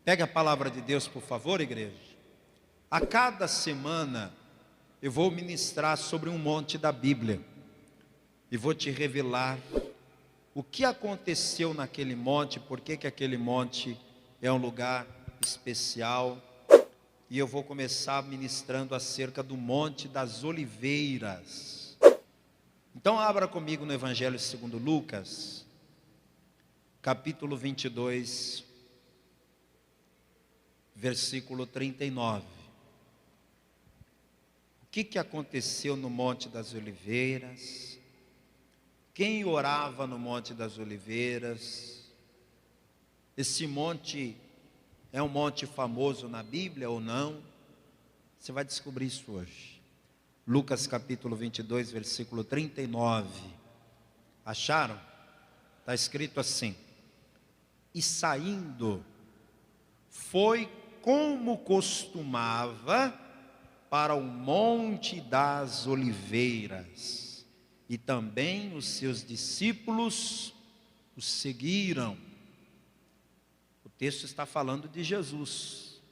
Pegue a palavra de Deus, por favor, igreja. A cada semana eu vou ministrar sobre um monte da Bíblia e vou te revelar o que aconteceu naquele monte, por que aquele monte é um lugar especial. E eu vou começar ministrando acerca do Monte das Oliveiras. Então abra comigo no Evangelho segundo Lucas, capítulo 22, versículo 39. O que aconteceu no Monte das Oliveiras? Quem orava no Monte das Oliveiras? Esse monte é um monte famoso na Bíblia ou não? Você vai descobrir isso hoje. Lucas capítulo 22, versículo 39. Acharam? Está escrito assim: e saindo, foi como costumava para o Monte das Oliveiras, e também os seus discípulos o seguiram. O texto está falando de Jesus,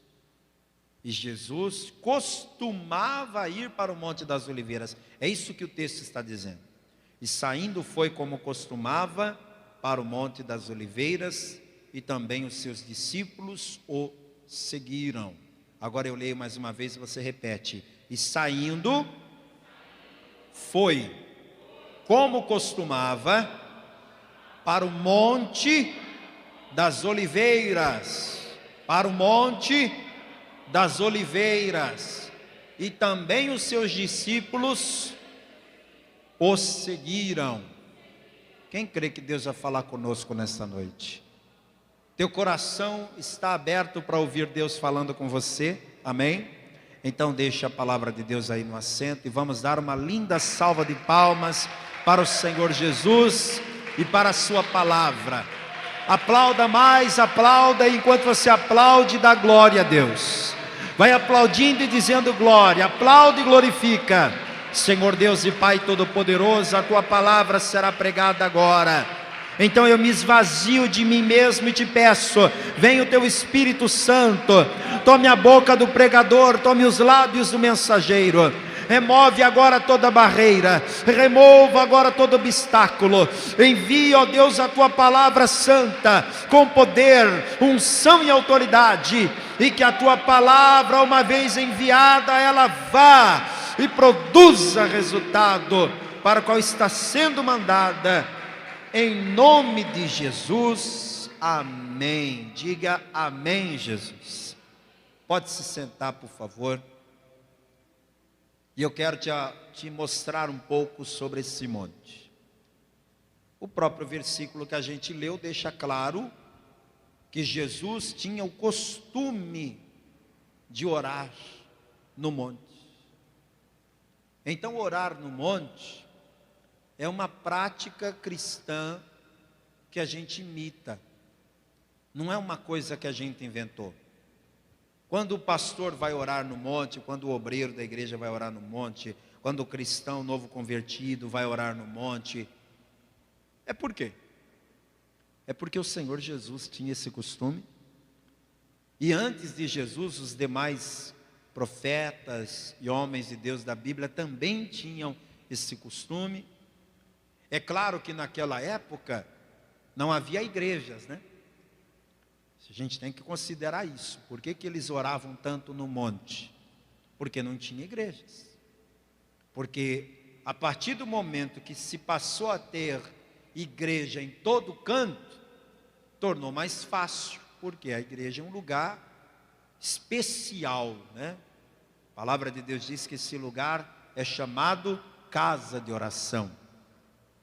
e Jesus costumava ir para o Monte das Oliveiras, é isso que o texto está dizendo. E saindo foi como costumava para o Monte das Oliveiras, e também os seus discípulos o seguiram. Agora eu leio mais uma vez e você repete. E saindo foi como costumava para o Monte das Oliveiras, para o Monte das Oliveiras, e também os seus discípulos o seguiram. Quem crê que Deus vai falar conosco nesta noite? Teu coração está aberto para ouvir Deus falando com você? Amém? Então deixa a palavra de Deus aí no assento e vamos dar uma linda salva de palmas para o Senhor Jesus e para a sua palavra. Aplauda mais, aplauda, enquanto você aplaude, dá glória a Deus. Vai aplaudindo e dizendo glória, aplaude e glorifica. Senhor Deus e Pai Todo-Poderoso, a tua palavra será pregada agora. Então eu me esvazio de mim mesmo e te peço, venha o teu Espírito Santo, tome a boca do pregador, tome os lábios do mensageiro, remove agora toda barreira, remova agora todo obstáculo, envia, ó Deus, a tua palavra santa, com poder, unção e autoridade, e que a tua palavra, uma vez enviada, ela vá e produza resultado para o qual está sendo mandada. Em nome de Jesus, amém. Diga amém, Jesus. Pode se sentar, por favor. E eu quero te mostrar um pouco sobre esse monte. O próprio versículo que a gente leu deixa claro que Jesus tinha o costume de orar no monte. Então, orar no monte é uma prática cristã que a gente imita. Não é uma coisa que a gente inventou. Quando o pastor vai orar no monte, quando o obreiro da igreja vai orar no monte, quando o cristão novo convertido vai orar no monte, é por quê? É porque o Senhor Jesus tinha esse costume. E antes de Jesus, os demais profetas e homens de Deus da Bíblia também tinham esse costume. É claro que naquela época não havia igrejas, né? A gente tem que considerar isso. Por que eles oravam tanto no monte? Porque não tinha igrejas. Porque a partir do momento que se passou a ter igreja em todo canto, tornou mais fácil, porque a igreja é um lugar especial, né? A palavra de Deus diz que esse lugar é chamado casa de oração.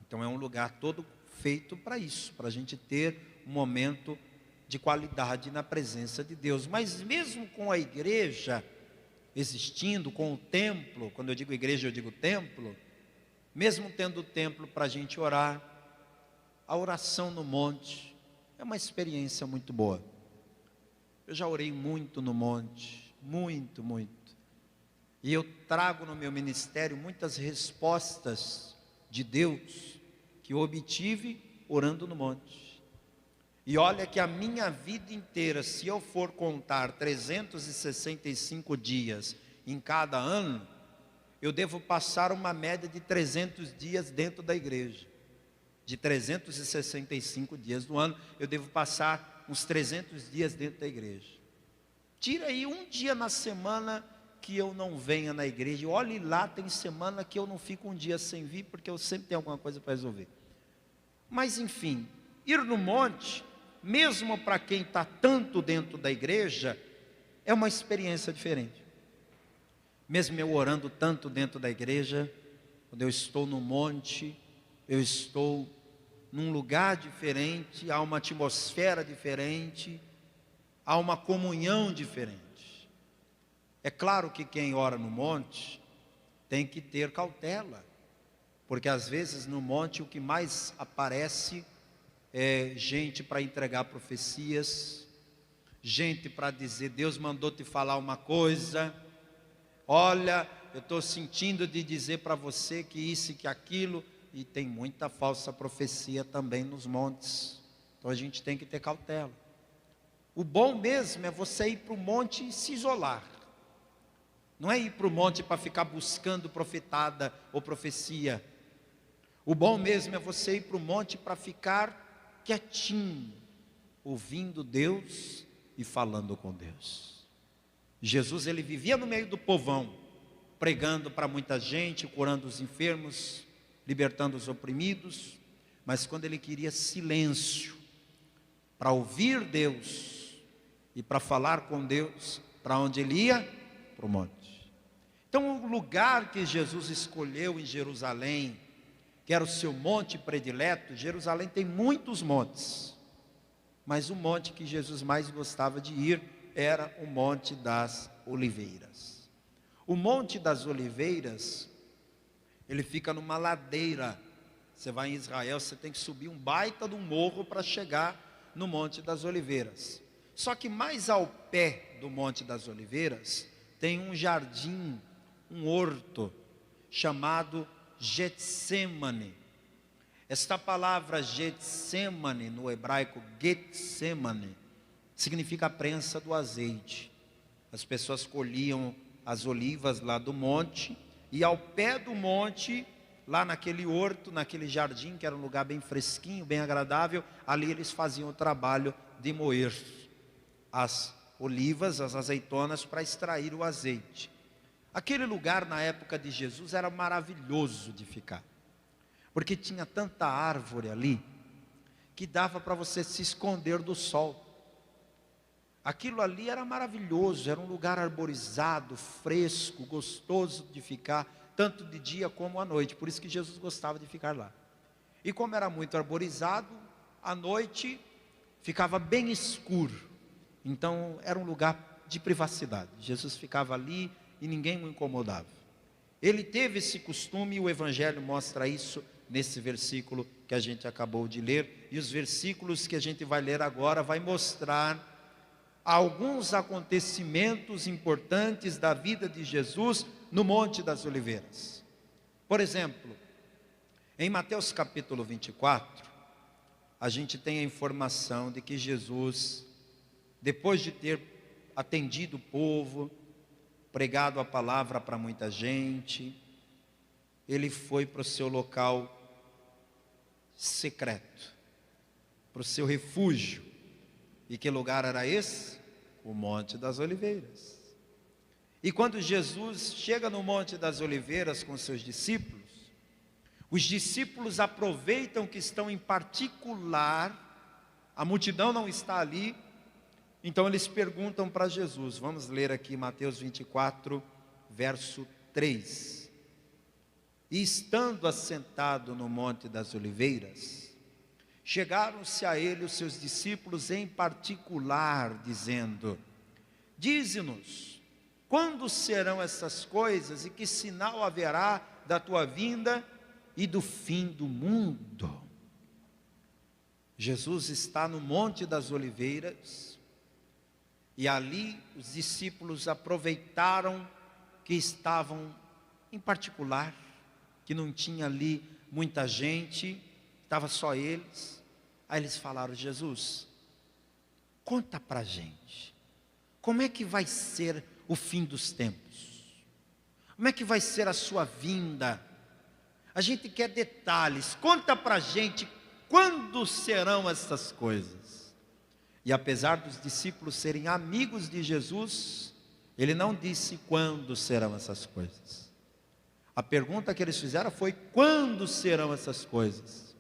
Então é um lugar todo feito para isso, para a gente ter um momento de qualidade na presença de Deus. Mas mesmo com a igreja existindo, com o templo, quando eu digo igreja eu digo templo, mesmo tendo o templo para a gente orar, a oração no monte é uma experiência muito boa. Eu já orei muito no monte, muito. E eu trago no meu ministério muitas respostas de Deus que eu obtive orando no monte. E olha que a minha vida inteira, se eu for contar 365 dias em cada ano, eu devo passar uma média de 300 dias dentro da igreja. De 365 dias do ano, eu devo passar uns 300 dias dentro da igreja. Tira aí um dia na semana que eu não venha na igreja. Olhe lá, tem semana que eu não fico um dia sem vir, porque eu sempre tenho alguma coisa para resolver. Mas enfim, ir no monte, mesmo para quem está tanto dentro da igreja, é uma experiência diferente. Mesmo eu orando tanto dentro da igreja, quando eu estou no monte, eu estou num lugar diferente, há uma atmosfera diferente, há uma comunhão diferente. É claro que quem ora no monte tem que ter cautela, porque às vezes no monte o que mais aparece é gente para entregar profecias, gente para dizer: Deus mandou te falar uma coisa, olha, eu estou sentindo de dizer para você que isso e que aquilo, e tem muita falsa profecia também nos montes, então a gente tem que ter cautela. O bom mesmo é você ir para o monte e se isolar, não é ir para o monte para ficar buscando profetada ou profecia. O bom mesmo é você ir para o monte para ficar quietinho, ouvindo Deus e falando com Deus. Jesus, ele vivia no meio do povão, pregando para muita gente, curando os enfermos, libertando os oprimidos, mas quando ele queria silêncio, para ouvir Deus e para falar com Deus, para onde ele ia? Para o monte. Então o lugar que Jesus escolheu em Jerusalém, que era o seu monte predileto, Jerusalém tem muitos montes, mas o monte que Jesus mais gostava de ir era o Monte das Oliveiras. O Monte das Oliveiras, ele fica numa ladeira. Você vai em Israel, você tem que subir um baita de um morro para chegar no Monte das Oliveiras. Só que mais ao pé do Monte das Oliveiras tem um jardim, um horto chamado Getsemane. Esta palavra Getsemane, no hebraico Getsemane, significa a prensa do azeite. As pessoas colhiam as olivas lá do monte, e ao pé do monte, lá naquele horto, naquele jardim, que era um lugar bem fresquinho, bem agradável, ali eles faziam o trabalho de moer as olivas, as azeitonas, para extrair o azeite. Aquele lugar na época de Jesus era maravilhoso de ficar, porque tinha tanta árvore ali, que dava para você se esconder do sol. Aquilo ali era maravilhoso, era um lugar arborizado, fresco, gostoso de ficar, tanto de dia como à noite, por isso que Jesus gostava de ficar lá. E como era muito arborizado, à noite ficava bem escuro, então era um lugar de privacidade. Jesus ficava ali e ninguém o incomodava. Ele teve esse costume, e o Evangelho mostra isso nesse versículo que a gente acabou de ler, e os versículos que a gente vai ler agora vai mostrar alguns acontecimentos importantes da vida de Jesus no Monte das Oliveiras. Por exemplo, em Mateus capítulo 24, a gente tem a informação de que Jesus, depois de ter atendido o povo, pregado a palavra para muita gente, ele foi para o seu local secreto, para o seu refúgio. E que lugar era esse? O Monte das Oliveiras. E quando Jesus chega no Monte das Oliveiras com seus discípulos, os discípulos aproveitam que estão em particular, a multidão não está ali, então eles perguntam para Jesus. Vamos ler aqui Mateus 24, verso 3. E estando assentado no Monte das Oliveiras, chegaram-se a ele os seus discípulos em particular, dizendo: dize-nos, quando serão essas coisas e que sinal haverá da tua vinda e do fim do mundo? Jesus está no Monte das Oliveiras, e ali os discípulos aproveitaram que que estavam em particular, que não tinha ali muita gente, estava só eles. Aí eles falaram: Jesus, conta para a gente, como é que vai ser o fim dos tempos? Como é que vai ser a sua vinda? A gente quer detalhes, conta para a gente quando serão essas coisas. E apesar dos discípulos serem amigos de Jesus, ele não disse quando serão essas coisas. A pergunta que eles fizeram foi: quando serão essas coisas?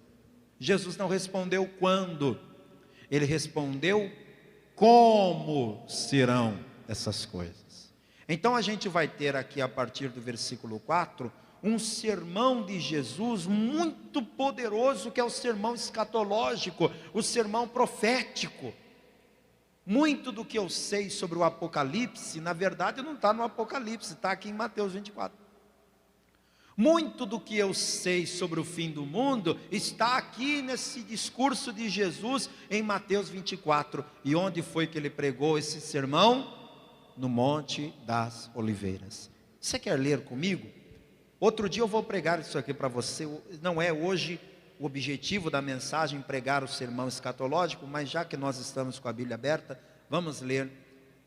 Jesus não respondeu quando, ele respondeu como serão essas coisas. Então a gente vai ter aqui, a partir do versículo 4, um sermão de Jesus muito poderoso, que é o sermão escatológico, o sermão profético. Muito do que eu sei sobre o Apocalipse, na verdade não está no Apocalipse, está aqui em Mateus 24. Muito do que eu sei sobre o fim do mundo está aqui nesse discurso de Jesus em Mateus 24. E onde foi que ele pregou esse sermão? No Monte das Oliveiras. Você quer ler comigo? Outro dia eu vou pregar isso aqui para você. Não é hoje o objetivo da mensagem pregar o sermão escatológico, mas já que nós estamos com a Bíblia aberta, vamos ler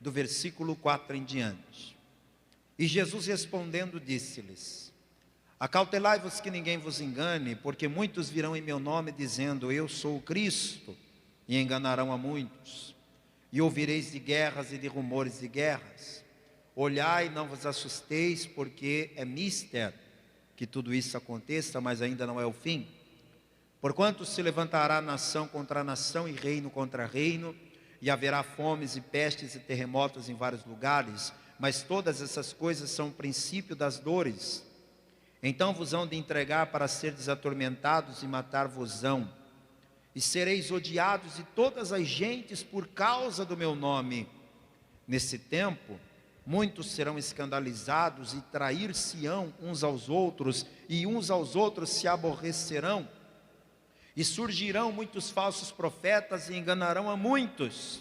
do versículo 4 em diante. E Jesus respondendo disse-lhes: acautelai-vos que ninguém vos engane, porque muitos virão em meu nome dizendo: eu sou o Cristo, e enganarão a muitos. E ouvireis de guerras e de rumores de guerras. Olhai, não vos assusteis, porque é mister que tudo isso aconteça, mas ainda não é o fim. Porquanto se levantará nação contra nação e reino contra reino, e haverá fomes e pestes e terremotos em vários lugares, mas todas essas coisas são o princípio das dores. Então vos hão de entregar para seres atormentados e matar-vos-ão, e sereis odiados de todas as gentes por causa do meu nome. Nesse tempo, muitos serão escandalizados e trair-se-ão uns aos outros, e uns aos outros se aborrecerão. E surgirão muitos falsos profetas e enganarão a muitos.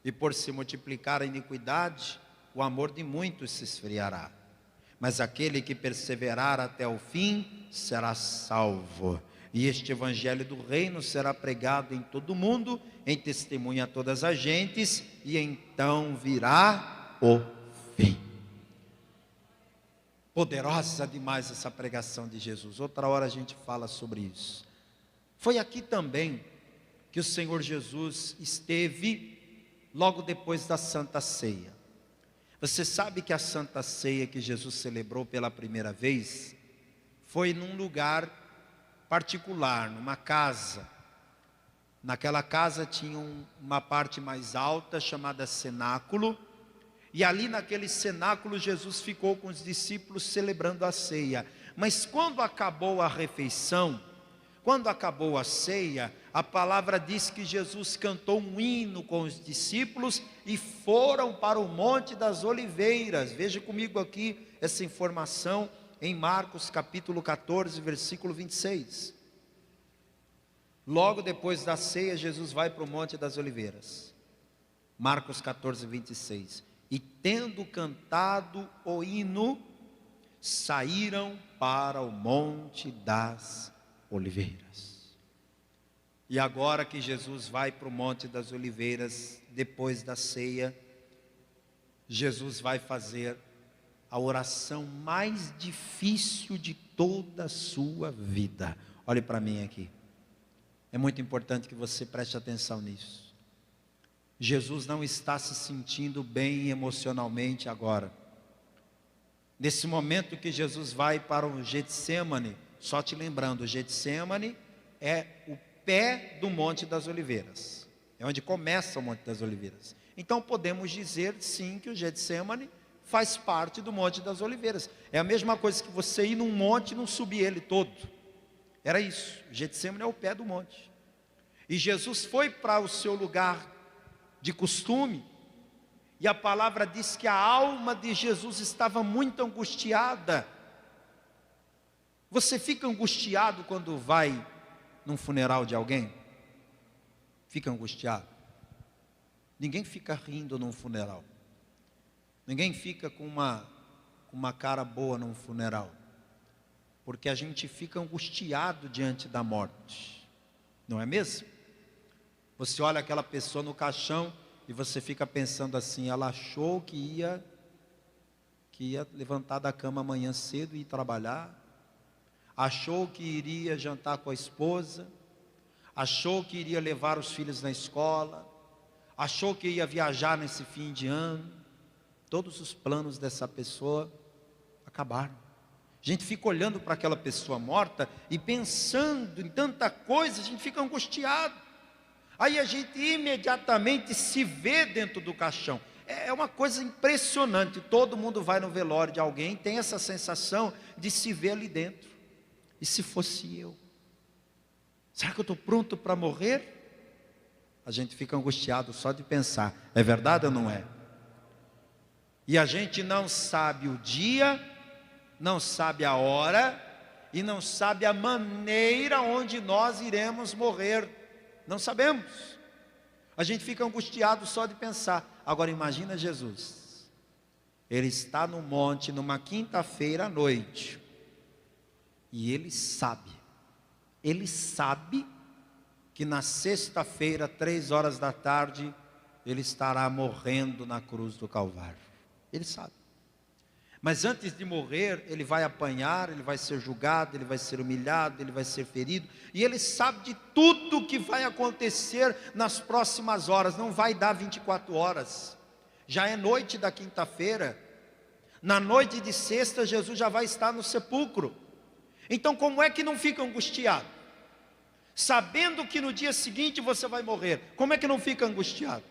E por se multiplicar a iniquidade, o amor de muitos se esfriará. Mas aquele que perseverar até o fim será salvo. E este evangelho do reino será pregado em todo o mundo, em testemunha a todas as gentes, e então virá o fim. Poderosa demais essa pregação de Jesus. Outra hora a gente fala sobre isso. Foi aqui também que o Senhor Jesus esteve logo depois da Santa Ceia. Você sabe que a Santa Ceia que Jesus celebrou pela primeira vez foi num lugar particular, numa casa. Naquela casa tinha uma parte mais alta chamada cenáculo, e ali naquele cenáculo Jesus ficou com os discípulos celebrando a ceia. Mas quando acabou a refeição, quando acabou a ceia, a palavra diz que Jesus cantou um hino com os discípulos e foram para o Monte das Oliveiras. Veja comigo aqui essa informação em Marcos capítulo 14, versículo 26. Logo depois da ceia, Jesus vai para o Monte das Oliveiras. Marcos 14, 26. E tendo cantado o hino, saíram para o Monte das Oliveiras. E agora que Jesus vai para o Monte das Oliveiras, depois da ceia, Jesus vai fazer a oração mais difícil de toda a sua vida. Olhe para mim aqui. É muito importante que você preste atenção nisso. Jesus não está se sentindo bem emocionalmente agora. Nesse momento que Jesus vai para o Getsêmani, só te lembrando, o Getsêmani é o pé do Monte das Oliveiras. É onde começa o Monte das Oliveiras. Então podemos dizer sim que o Getsêmani faz parte do Monte das Oliveiras. É a mesma coisa que você ir num monte e não subir ele todo. Era isso. O Getsêmani é o pé do monte. E Jesus foi para o seu lugar de costume. E a palavra diz que a alma de Jesus estava muito angustiada. Você fica angustiado quando vai num funeral de alguém? Fica angustiado? Ninguém fica rindo num funeral. Ninguém fica com com uma cara boa num funeral, porque a gente fica angustiado diante da morte, não é mesmo? Você olha aquela pessoa no caixão e você fica pensando assim: ela achou que ia levantar da cama amanhã cedo e ir trabalhar, achou que iria jantar com a esposa, achou que iria levar os filhos na escola, achou que ia viajar nesse fim de ano. Todos os planos dessa pessoa acabaram. A gente fica olhando para aquela pessoa morta e pensando em tanta coisa, a gente fica angustiado. Aí a gente imediatamente se vê dentro do caixão. É uma coisa impressionante. Todo mundo vai no velório de alguém, tem essa sensação de se ver ali dentro. E se fosse eu? Será que eu estou pronto para morrer? A gente fica angustiado só de pensar. É verdade ou não é? E a gente não sabe o dia, não sabe a hora e não sabe a maneira onde nós iremos morrer. Não sabemos. A gente fica angustiado só de pensar. Agora imagina Jesus. Ele está no monte numa quinta-feira à noite. E ele sabe que na sexta-feira, 3 horas da tarde, ele estará morrendo na cruz do Calvário. Ele sabe. Mas antes de morrer, ele vai apanhar, ele vai ser julgado, ele vai ser humilhado, ele vai ser ferido. E ele sabe de tudo que vai acontecer nas próximas horas. Não vai dar 24 horas. Já é noite da quinta-feira. Na noite de sexta, Jesus já vai estar no sepulcro. Então como é que não fica angustiado? Sabendo que no dia seguinte você vai morrer, como é que não fica angustiado?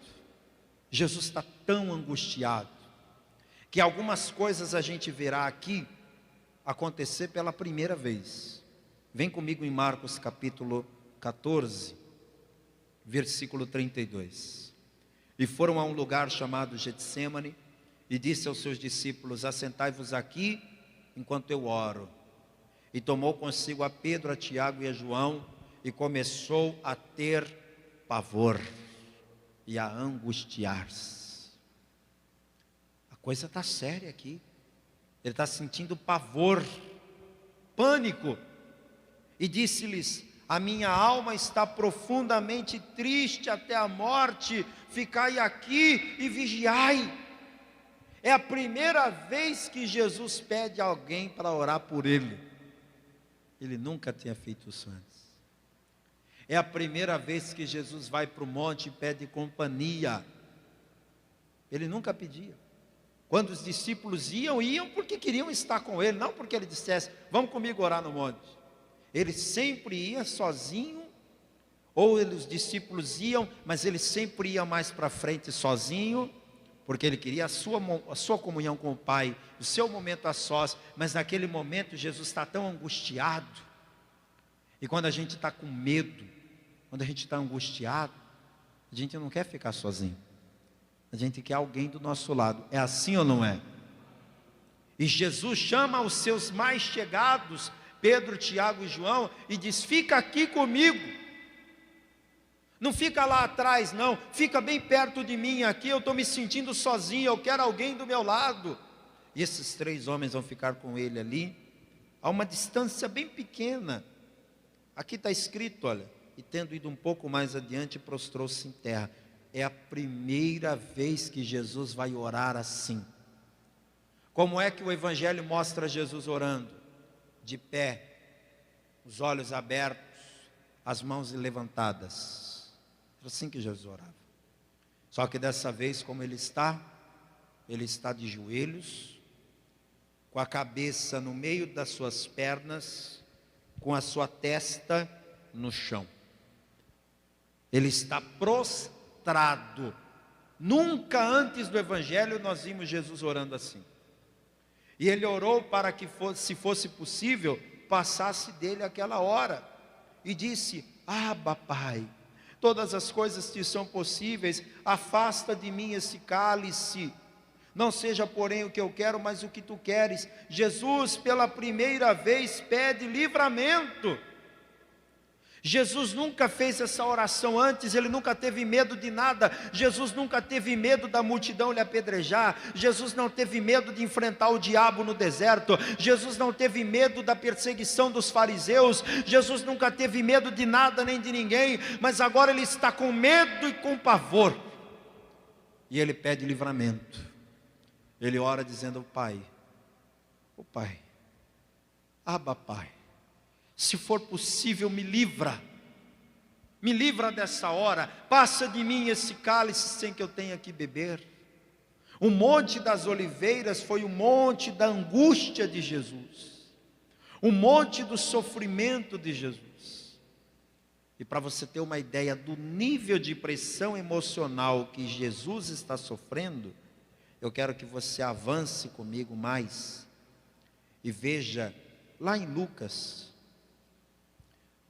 Jesus está tão angustiado que algumas coisas a gente verá aqui acontecer pela primeira vez. Vem comigo em Marcos capítulo 14, versículo 32. E foram a um lugar chamado Getsêmani, e disse aos seus discípulos: assentai-vos aqui, enquanto eu oro. E tomou consigo a Pedro, a Tiago e a João, e começou a ter pavor, e a angustiar-se. A coisa está séria aqui. Ele está sentindo pavor, pânico. E disse-lhes: a minha alma está profundamente triste até a morte, ficai aqui e vigiai. É a primeira vez que Jesus pede a alguém para orar por ele. Ele nunca tinha feito isso antes. É a primeira vez que Jesus vai para o monte e pede companhia. Ele nunca pedia. Quando os discípulos iam porque queriam estar com ele, não porque ele dissesse: vamos comigo orar no monte. Ele sempre ia sozinho, ou os discípulos iam, mas ele sempre ia mais para frente sozinho, porque ele queria a sua comunhão com o Pai, o seu momento a sós. Mas naquele momento Jesus está tão angustiado. E quando a gente está com medo, quando a gente está angustiado, a gente não quer ficar sozinho. A gente quer alguém do nosso lado. É assim ou não é? E Jesus chama os seus mais chegados, Pedro, Tiago e João, e diz: fica aqui comigo. Não fica lá atrás não, fica bem perto de mim aqui. Eu estou me sentindo sozinho, eu quero alguém do meu lado. E esses 3 homens vão ficar com ele ali, a uma distância bem pequena. Aqui está escrito, olha: e tendo ido um pouco mais adiante, prostrou-se em terra. É a primeira vez que Jesus vai orar assim. Como é que o Evangelho mostra Jesus orando? De pé, os olhos abertos, as mãos levantadas. Era assim que Jesus orava. Só que dessa vez, como ele está de joelhos, com a cabeça no meio das suas pernas, com a sua testa no chão. Ele está prostrado. Nunca antes do Evangelho nós vimos Jesus orando assim. E ele orou para que se fosse possível, passasse dele aquela hora. E disse: Abba, Pai, todas as coisas te são possíveis, afasta de mim esse cálice. Não seja, porém, o que eu quero, mas o que tu queres. Jesus, pela primeira vez, pede livramento. Jesus nunca fez essa oração antes, ele nunca teve medo de nada. Jesus nunca teve medo da multidão lhe apedrejar. Jesus não teve medo de enfrentar o diabo no deserto. Jesus não teve medo da perseguição dos fariseus. Jesus nunca teve medo de nada nem de ninguém, mas agora ele está com medo e com pavor. E ele pede livramento. Ele ora dizendo: Pai, ó Pai, Abba Pai, se for possível, me livra dessa hora, passa de mim esse cálice sem que eu tenha que beber. O Monte das Oliveiras foi o monte da angústia de Jesus, o monte do sofrimento de Jesus. E para você ter uma ideia do nível de pressão emocional que Jesus está sofrendo, eu quero que você avance comigo mais e veja lá em Lucas.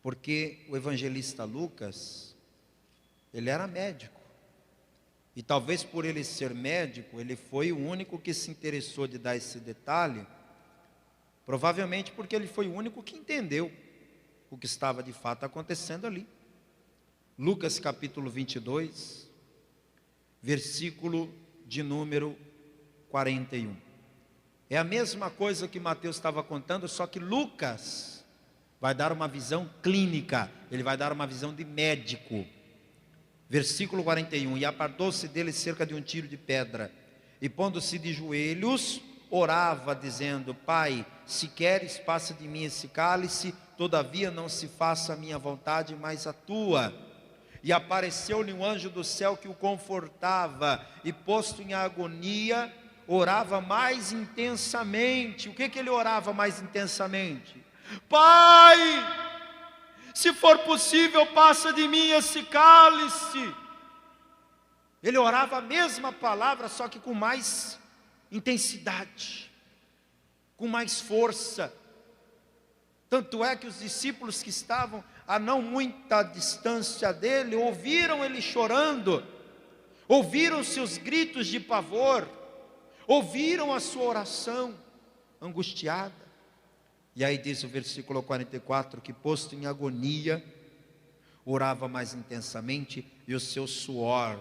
Porque o evangelista Lucas, ele era médico. E talvez por ele ser médico, ele foi o único que se interessou de dar esse detalhe. Provavelmente porque ele foi o único que entendeu o que estava de fato acontecendo ali. Lucas capítulo 22, versículo de número 41. É a mesma coisa que Mateus estava contando, só que Lucas vai dar uma visão clínica, ele vai dar uma visão de médico. Versículo 41, e apartou-se dele cerca de um tiro de pedra, e pondo-se de joelhos, orava dizendo: Pai, se queres, passa de mim esse cálice, todavia não se faça a minha vontade, mas a tua. E apareceu-lhe um anjo do céu que o confortava, e posto em agonia, orava mais intensamente. O que ele orava mais intensamente? Pai, se for possível, passa de mim esse cálice. Ele orava a mesma palavra, só que com mais intensidade, com mais força. Tanto é que os discípulos que estavam a não muita distância dele, ouviram ele chorando, ouviram seus gritos de pavor, ouviram a sua oração angustiada. E aí diz o versículo 44, que posto em agonia, orava mais intensamente, e o seu suor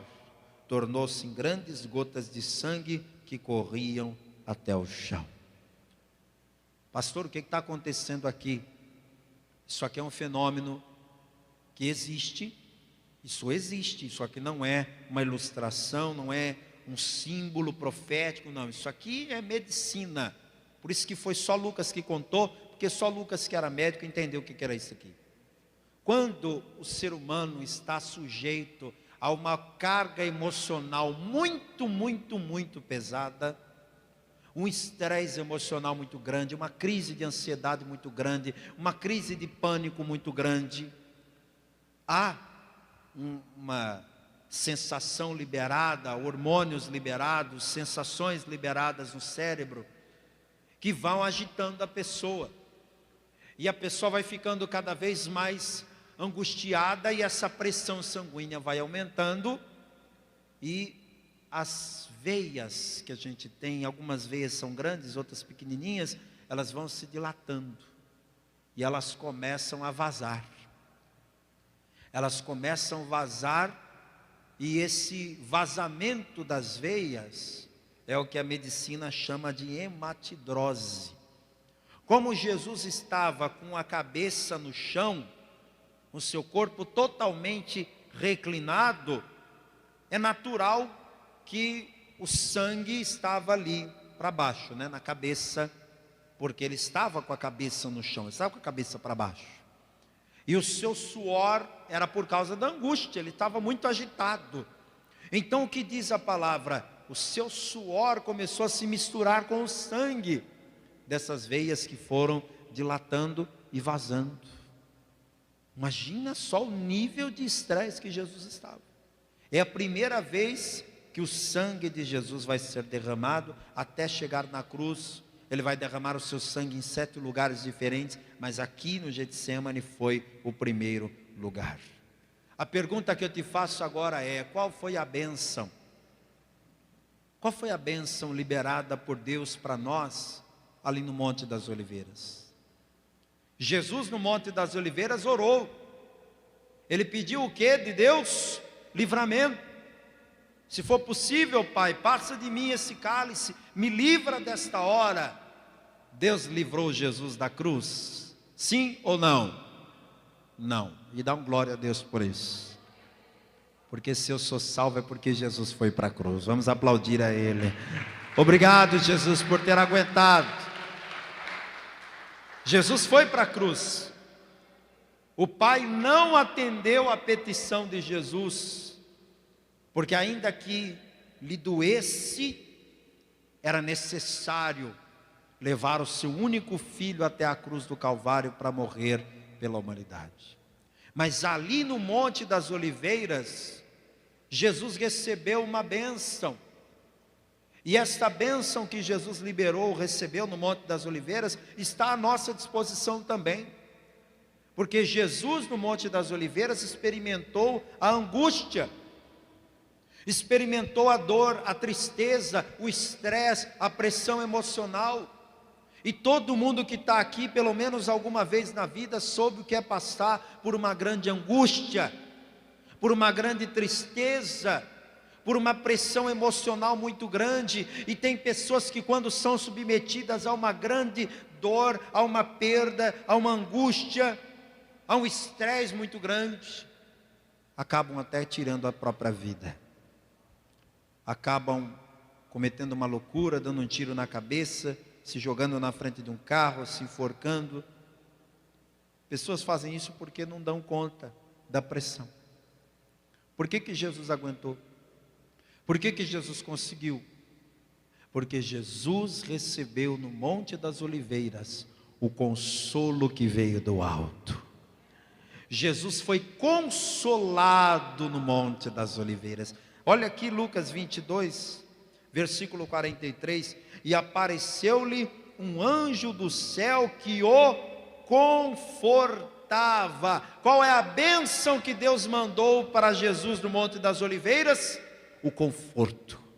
tornou-se em grandes gotas de sangue que corriam até o chão. Pastor, o que está acontecendo aqui? Isso aqui é um fenômeno que existe, isso aqui não é uma ilustração, não é um símbolo profético, não, isso aqui é medicina. Por isso que foi só Lucas que contou, porque só Lucas, que era médico, entendeu o que era isso aqui. Quando o ser humano está sujeito a uma carga emocional muito pesada, um estresse emocional muito grande, uma crise de ansiedade muito grande, uma crise de pânico muito grande, há uma sensação liberada, hormônios liberados, sensações liberadas no cérebro, que vão agitando a pessoa. E a pessoa vai ficando cada vez mais angustiada, e essa pressão sanguínea vai aumentando, e as veias que a gente tem, algumas veias são grandes, outras pequenininhas, elas vão se dilatando, e elas começam a vazar. Elas começam a vazar, e esse vazamento das veias é o que a medicina chama de hematidrose. Como Jesus estava com a cabeça no chão, o seu corpo totalmente reclinado, é natural que o sangue estava ali para baixo, na cabeça, porque ele estava com a cabeça no chão, ele estava com a cabeça para baixo. E o seu suor era por causa da angústia, ele estava muito agitado. Então o que diz a palavra? O seu suor começou a se misturar com o sangue dessas veias que foram dilatando e vazando. Imagina só o nível de estresse que Jesus estava. É a primeira vez que o sangue de Jesus vai ser derramado, até chegar na cruz. Ele vai derramar o seu sangue em 7 lugares diferentes, mas aqui no Getsemane foi o primeiro lugar. A pergunta que eu te faço agora é: qual foi a bênção? Qual foi a bênção liberada por Deus para nós ali no Monte das Oliveiras? Jesus no Monte das Oliveiras orou, Ele pediu o que de Deus? Livramento. Se for possível, Pai, passa de mim esse cálice, me livra desta hora. Deus livrou Jesus da cruz? Sim ou não? Não. E dá um glória a Deus por isso. Porque se eu sou salvo é porque Jesus foi para a cruz. Vamos aplaudir a Ele. Obrigado, Jesus, por ter aguentado. Jesus foi para a cruz. O Pai não atendeu a petição de Jesus, porque ainda que lhe doesse, era necessário levar o seu único filho até a cruz do Calvário para morrer pela humanidade. Mas ali no Monte das Oliveiras, Jesus recebeu uma bênção. E esta bênção que Jesus liberou, recebeu no Monte das Oliveiras, está à nossa disposição também. Porque Jesus no Monte das Oliveiras experimentou a angústia, experimentou a dor, a tristeza, o estresse, a pressão emocional. E todo mundo que está aqui, pelo menos alguma vez na vida, soube o que é passar por uma grande angústia, por uma grande tristeza, por uma pressão emocional muito grande. E tem pessoas que quando são submetidas a uma grande dor, a uma perda, a uma angústia, a um estresse muito grande, acabam até tirando a própria vida. Acabam cometendo uma loucura, dando um tiro na cabeça, se jogando na frente de um carro, se enforcando. Pessoas fazem isso porque não dão conta da pressão. Por que Jesus aguentou? Por que Jesus conseguiu? Porque Jesus recebeu no Monte das Oliveiras o consolo que veio do alto. Jesus foi consolado no Monte das Oliveiras. Olha aqui Lucas 22, versículo 43. E apareceu-lhe um anjo do céu que o confortava. Qual é a bênção que Deus mandou para Jesus no Monte das Oliveiras? O conforto.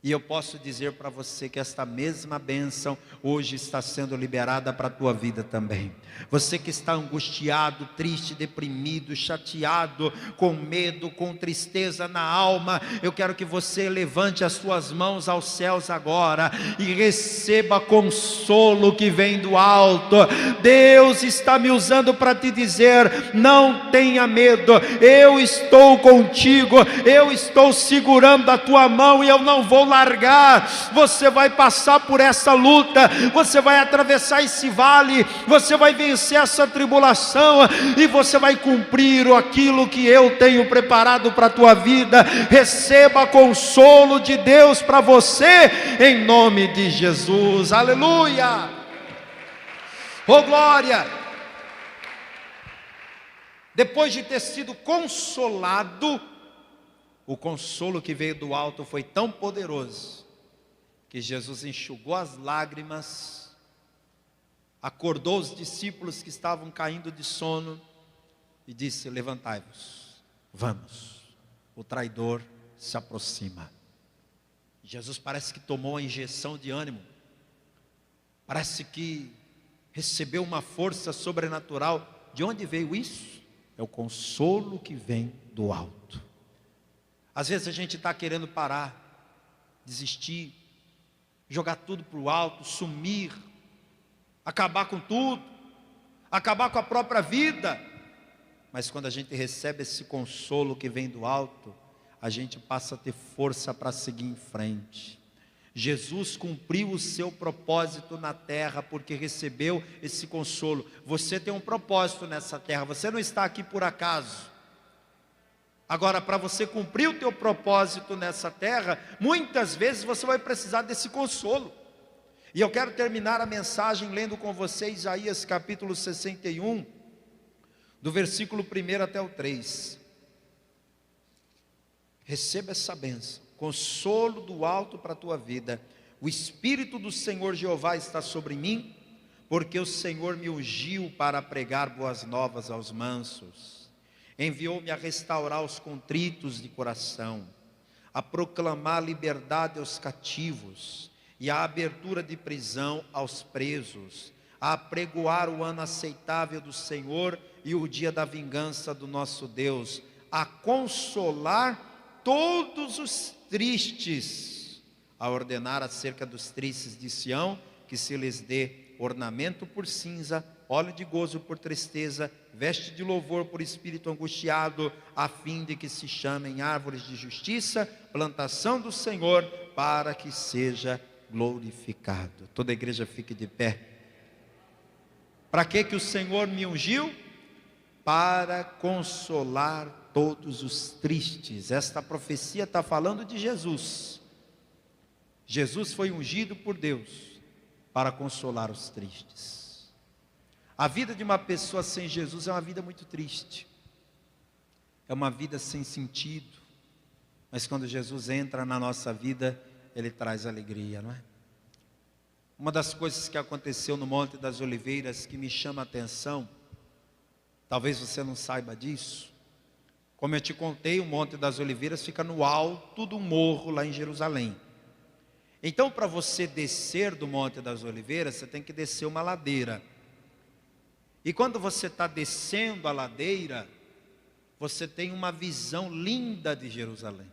E eu posso dizer para você que esta mesma bênção hoje está sendo liberada para a tua vida também. Você que está angustiado, triste, deprimido, chateado, com medo, com tristeza na alma, eu quero que você levante as suas mãos aos céus agora e receba consolo que vem do alto. Deus está me usando para te dizer: não tenha medo, eu estou contigo, eu estou segurando a tua mão e eu não vou largar. Você vai passar por essa luta, você vai atravessar esse vale, você vai vencer essa tribulação e você vai cumprir aquilo que eu tenho preparado para a tua vida. Receba consolo de Deus para você, em nome de Jesus. Aleluia! Oh glória! Depois de ter sido consolado, o consolo que veio do alto foi tão poderoso que Jesus enxugou as lágrimas, acordou os discípulos que estavam caindo de sono e disse: levantai-vos, vamos, o traidor se aproxima. Jesus parece que tomou uma injeção de ânimo, parece que recebeu uma força sobrenatural. De onde veio isso? É o consolo que vem do alto. Às vezes a gente está querendo parar, desistir, jogar tudo para o alto, sumir, acabar com tudo, acabar com a própria vida. Mas quando a gente recebe esse consolo que vem do alto, a gente passa a ter força para seguir em frente. Jesus cumpriu o seu propósito na terra porque recebeu esse consolo. Você tem um propósito nessa terra, você não está aqui por acaso. Agora, para você cumprir o teu propósito nessa terra, muitas vezes você vai precisar desse consolo. E eu quero terminar a mensagem lendo com você Isaías capítulo 61, do versículo 1 até o 3. Receba essa bênção, consolo do alto para a tua vida. O Espírito do Senhor Jeová está sobre mim, porque o Senhor me ungiu para pregar boas novas aos mansos. Enviou-me a restaurar os contritos de coração, a proclamar liberdade aos cativos e a abertura de prisão aos presos, a apregoar o ano aceitável do Senhor e o dia da vingança do nosso Deus, a consolar todos os tristes, a ordenar acerca dos tristes de Sião, que se lhes dê ornamento por cinza, óleo de gozo por tristeza, veste de louvor por espírito angustiado, a fim de que se chamem árvores de justiça, plantação do Senhor, para que seja glorificado. Toda a igreja fique de pé. Para que o Senhor me ungiu? Para consolar todos os tristes. Esta profecia está falando de Jesus. Jesus foi ungido por Deus para consolar os tristes. A vida de uma pessoa sem Jesus é uma vida muito triste, é uma vida sem sentido, mas quando Jesus entra na nossa vida, Ele traz alegria, não é? Uma das coisas que aconteceu no Monte das Oliveiras que me chama a atenção, talvez você não saiba disso, como eu te contei, o Monte das Oliveiras fica no alto do morro lá em Jerusalém. Então, para você descer do Monte das Oliveiras, você tem que descer uma ladeira. E quando você está descendo a ladeira, você tem uma visão linda de Jerusalém.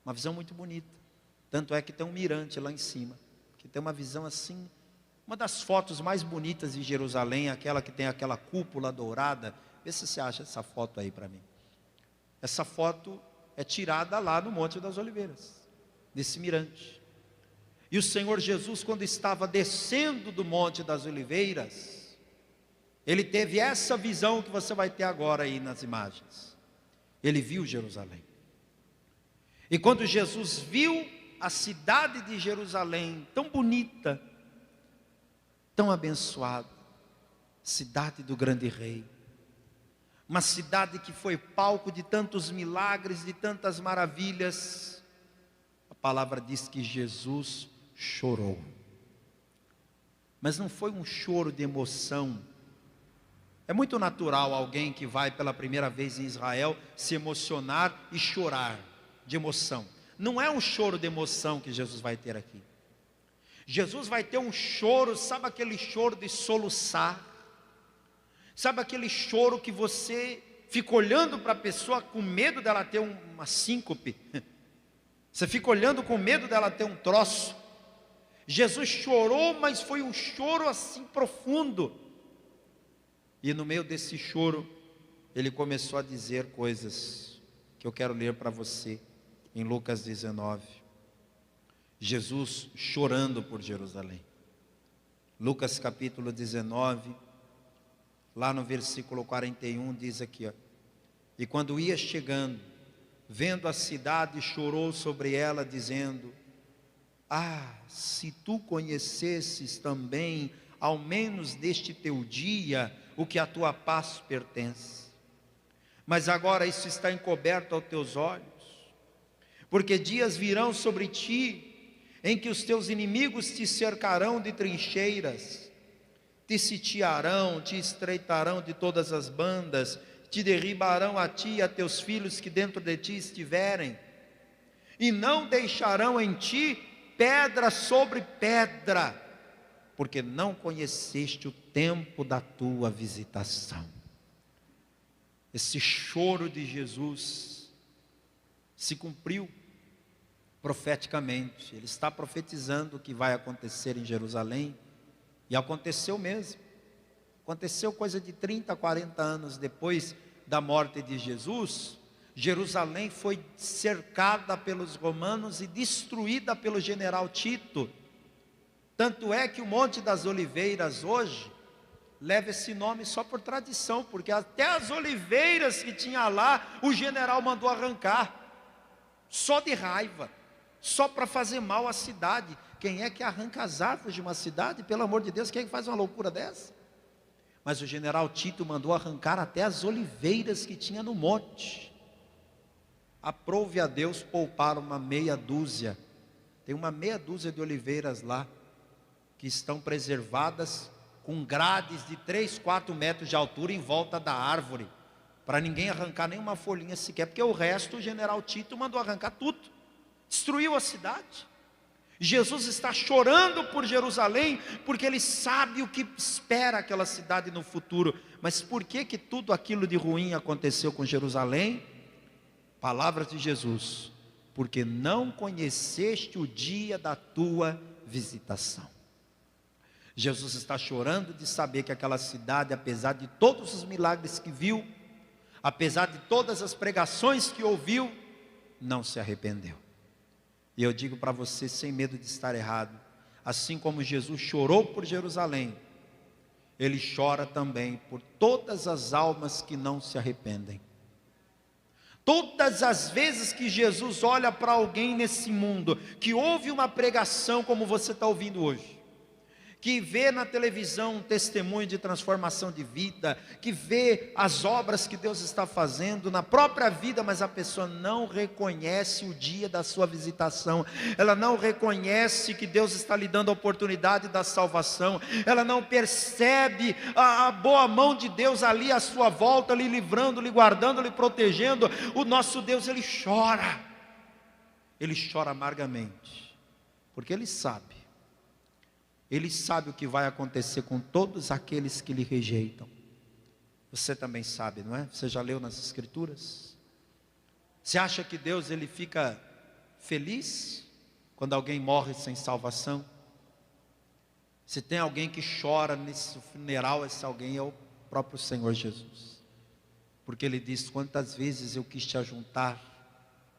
Uma visão muito bonita. Tanto é que tem um mirante lá em cima, que tem uma visão assim. Uma das fotos mais bonitas de Jerusalém, aquela que tem aquela cúpula dourada. Vê se você acha essa foto aí para mim. Essa foto é tirada lá no Monte das Oliveiras, nesse mirante. E o Senhor Jesus, quando estava descendo do Monte das Oliveiras, Ele teve essa visão que você vai ter agora aí nas imagens. Ele viu Jerusalém. E quando Jesus viu a cidade de Jerusalém, tão bonita, tão abençoada, cidade do grande rei, uma cidade que foi palco de tantos milagres, de tantas maravilhas, a palavra diz que Jesus chorou. Mas não foi um choro de emoção. É muito natural alguém que vai pela primeira vez em Israel se emocionar e chorar de emoção. Não é um choro de emoção que Jesus vai ter aqui. Jesus vai ter um choro, sabe aquele choro de soluçar? Sabe aquele choro que você fica olhando para a pessoa com medo dela ter uma síncope? Você fica olhando com medo dela ter um troço. Jesus chorou, mas foi um choro assim profundo. E no meio desse choro, Ele começou a dizer coisas que eu quero ler para você, em Lucas 19. Jesus chorando por Jerusalém. Lucas capítulo 19, lá no versículo 41, diz aqui, ó: e quando ia chegando, vendo a cidade, chorou sobre ela, dizendo: ah, se tu conhecesses também, ao menos neste teu dia, o que a tua paz pertence. Mas agora isso está encoberto aos teus olhos, porque dias virão sobre ti, em que os teus inimigos te cercarão de trincheiras, te sitiarão, te estreitarão de todas as bandas, te derribarão a ti e a teus filhos que dentro de ti estiverem, e não deixarão em ti pedra sobre pedra, porque não conheceste o tempo da tua visitação. Esse choro de Jesus se cumpriu profeticamente. Ele está profetizando o que vai acontecer em Jerusalém, e aconteceu mesmo. Aconteceu coisa de 30, 40 anos depois da morte de Jesus. Jerusalém foi cercada pelos romanos e destruída pelo general Tito. Tanto é que o Monte das Oliveiras hoje leva esse nome só por tradição, porque até as oliveiras que tinha lá, o general mandou arrancar, só de raiva, só para fazer mal à cidade. Quem é que arranca as árvores de uma cidade? Pelo amor de Deus, quem é que faz uma loucura dessa? Mas o general Tito mandou arrancar até as oliveiras que tinha no monte. Aprove a Deus poupar uma meia dúzia. Tem uma meia dúzia de oliveiras lá, que estão preservadas, com grades de 3, 4 metros de altura em volta da árvore, para ninguém arrancar nenhuma folhinha sequer, porque o resto o general Tito mandou arrancar tudo, destruiu a cidade. Jesus está chorando por Jerusalém, porque Ele sabe o que espera aquela cidade no futuro. Mas por que tudo aquilo de ruim aconteceu com Jerusalém? Palavras de Jesus: porque não conheceste o dia da tua visitação. Jesus está chorando de saber que aquela cidade, apesar de todos os milagres que viu, apesar de todas as pregações que ouviu, não se arrependeu. E eu digo para você, sem medo de estar errado, assim como Jesus chorou por Jerusalém, Ele chora também por todas as almas que não se arrependem. Todas as vezes que Jesus olha para alguém nesse mundo, que ouve uma pregação como você está ouvindo hoje, que vê na televisão um testemunho de transformação de vida, que vê as obras que Deus está fazendo na própria vida, mas a pessoa não reconhece o dia da sua visitação, ela não reconhece que Deus está lhe dando a oportunidade da salvação, ela não percebe a boa mão de Deus ali à sua volta, lhe livrando, lhe guardando, lhe protegendo. O nosso Deus, Ele chora amargamente, porque Ele sabe o que vai acontecer com todos aqueles que lhe rejeitam. Você também sabe, não é? Você já leu nas Escrituras? Você acha que Deus, Ele fica feliz quando alguém morre sem salvação? Se tem alguém que chora nesse funeral, esse alguém é o próprio Senhor Jesus. Porque Ele diz: quantas vezes eu quis te ajuntar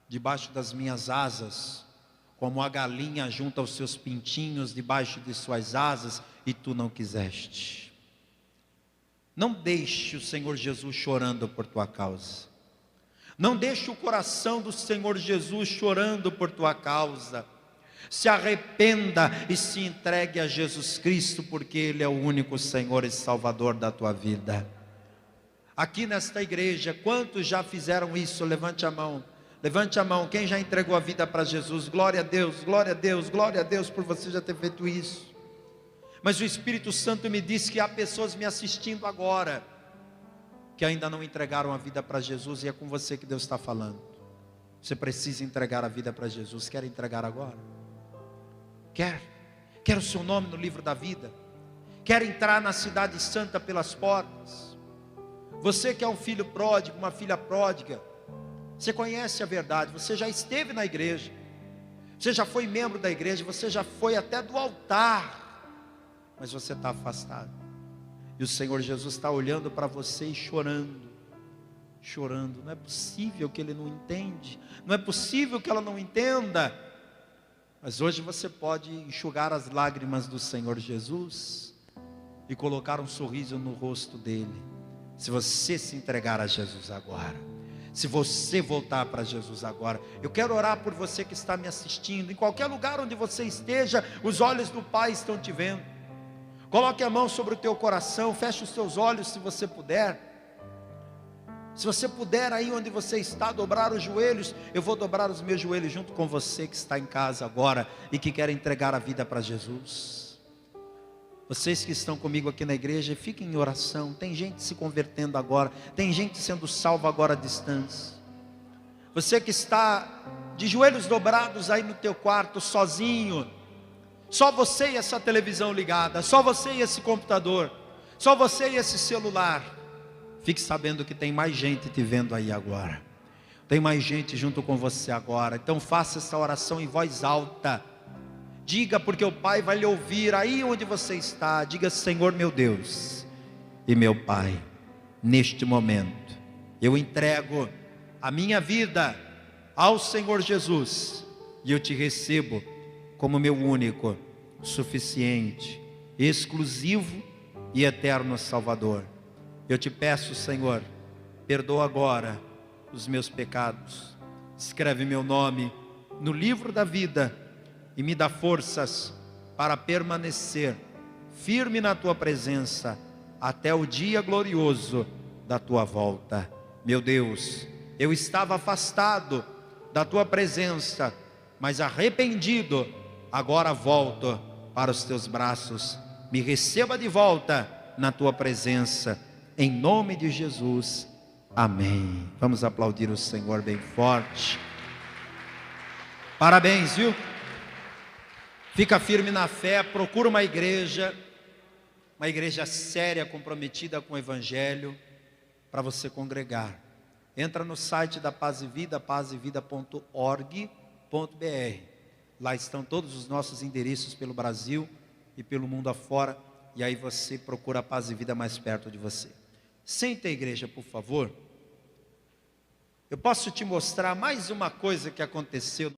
debaixo das minhas asas, como a galinha junta os seus pintinhos debaixo de suas asas, e tu não quiseste. Não deixe o Senhor Jesus chorando por tua causa. Não deixe o coração do Senhor Jesus chorando por tua causa. Se arrependa e se entregue a Jesus Cristo, porque Ele é o único Senhor e Salvador da tua vida. Aqui nesta igreja, quantos já fizeram isso? Levante a mão. Levante a mão, quem já entregou a vida para Jesus? Glória a Deus, glória a Deus, glória a Deus por você já ter feito isso. Mas o Espírito Santo me disse que há pessoas me assistindo agora, que ainda não entregaram a vida para Jesus, e é com você que Deus está falando. Você precisa entregar a vida para Jesus. Quer entregar agora? Quer o seu nome no livro da vida? Quer entrar na cidade santa pelas portas? Você que é um filho pródigo, uma filha pródiga, você conhece a verdade, você já esteve na igreja, você já foi membro da igreja, você já foi até do altar, mas você está afastado. E o Senhor Jesus está olhando para você e chorando. Não é possível que Ele não entende, não é possível que ela não entenda. Mas hoje você pode enxugar as lágrimas do Senhor Jesus e colocar um sorriso no rosto dele, se você se entregar a Jesus agora. Se você voltar para Jesus agora. Eu quero orar por você que está me assistindo. Em qualquer lugar onde você esteja, os olhos do Pai estão te vendo. Coloque a mão sobre o teu coração. Feche os teus olhos se você puder. Se você puder, aí onde você está, dobrar os joelhos. Eu vou dobrar os meus joelhos junto com você que está em casa agora e que quer entregar a vida para Jesus. Vocês que estão comigo aqui na igreja, fiquem em oração. Tem gente se convertendo agora, tem gente sendo salva agora à distância. Você que está de joelhos dobrados aí no teu quarto, sozinho, só você e essa televisão ligada, só você e esse computador, só você e esse celular. Fique sabendo que tem mais gente te vendo aí agora, tem mais gente junto com você agora. Então faça essa oração em voz alta. Diga, porque o Pai vai lhe ouvir aí onde você está. Diga: Senhor meu Deus e meu Pai, neste momento eu entrego a minha vida ao Senhor Jesus, e eu te recebo como meu único, suficiente, exclusivo e eterno Salvador. Eu te peço, Senhor, perdoa agora os meus pecados, escreve meu nome no livro da vida e me dá forças para permanecer firme na tua presença até o dia glorioso da tua volta. Meu Deus, eu estava afastado da tua presença, mas arrependido, agora volto para os teus braços. Me receba de volta na tua presença, em nome de Jesus, amém. Vamos aplaudir o Senhor bem forte. Parabéns, viu? Fica firme na fé, procura uma igreja séria, comprometida com o Evangelho, para você congregar. Entra no site da Paz e Vida, pazevida.org.br. Lá estão todos os nossos endereços pelo Brasil e pelo mundo afora. E aí você procura a Paz e Vida mais perto de você. Senta a igreja, por favor. Eu posso te mostrar mais uma coisa que aconteceu.